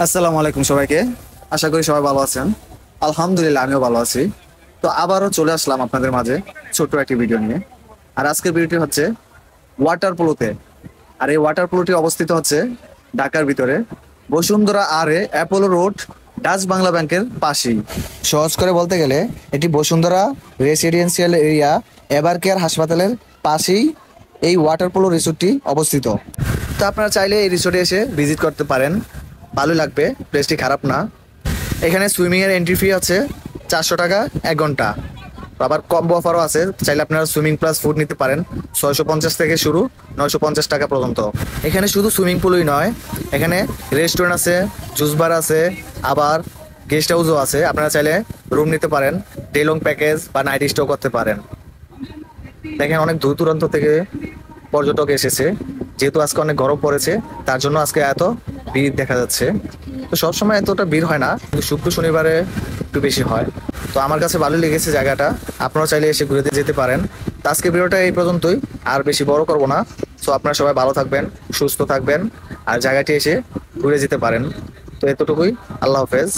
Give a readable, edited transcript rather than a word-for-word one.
আসসালামু আলাইকুম সবাইকে। আশা করি সবাই ভালো আছেন। আলহামদুলিল্লাহ আমিও ভালো আছি। তো আবারও চলে আসলাম আপনাদের মাঝে ছোট্ট একটি ভিডিও নিয়ে। আর আজকের ভিডিওটি হচ্ছে ওয়াটার পোলোতে। আর এই ওয়াটার পোলোটি অবস্থিত হচ্ছে ঢাকার ভিতরে বসুন্ধরা আর এ অ্যাপোলো রোড, ডাচ বাংলা ব্যাংকের পাশেই। সহজ করে বলতে গেলে এটি Bashundhara residential area ever care হাসপাতালের পাশেই এই ওয়াটার পোলো রিসোর্টটি অবস্থিত। তো আপনারা চাইলে এই রিসোর্টে এসে ভিজিট করতে পারেন, ভালো লাগবে, প্লেসটি খারাপ না। এখানে সুইমিং এর এন্ট্রি ফি আছে 400 টাকা 1 ঘন্টা। আবার কম্বো অফারও আছে, চাইলে আপনারা সুইমিং প্লাস ফুড নিতে পারেন। 650 থেকে শুরু, 950 টাকা পর্যন্ত। এখানে শুধু সুইমিং পুলই নয়, এখানে রেস্টুরেন্ট আছে, জুস বার আছে, আবার গেস্ট হাউসও আছে। আপনারা চাইলে রুম নিতে পারেন, ডে লং প্যাকেজ বা নাইট স্টেও করতে পারেন। দেখেন অনেক দূর দূরান্ত থেকে পর্যটক এসেছে, যেহেতু আজকে অনেক গরম পড়েছে তার জন্য আজকে এত ভিড় দেখা যাচ্ছে। তো সবসময় এতটা ভিড় হয় না, কিন্তু শুক্র শনিবারে একটু বেশি হয়। তো আমার কাছে ভালো লেগেছে জায়গাটা, আপনারাও চাইলে এসে ঘুরে যেতে পারেন। তো আজকে ভিডিওটা এই পর্যন্তই, আর বেশি বড় করব না। তো আপনারা সবাই ভালো থাকবেন, সুস্থ থাকবেন, আর জায়গাটি এসে ঘুরে যেতে পারেন। তো এতটুকুই, আল্লাহ হাফেজ।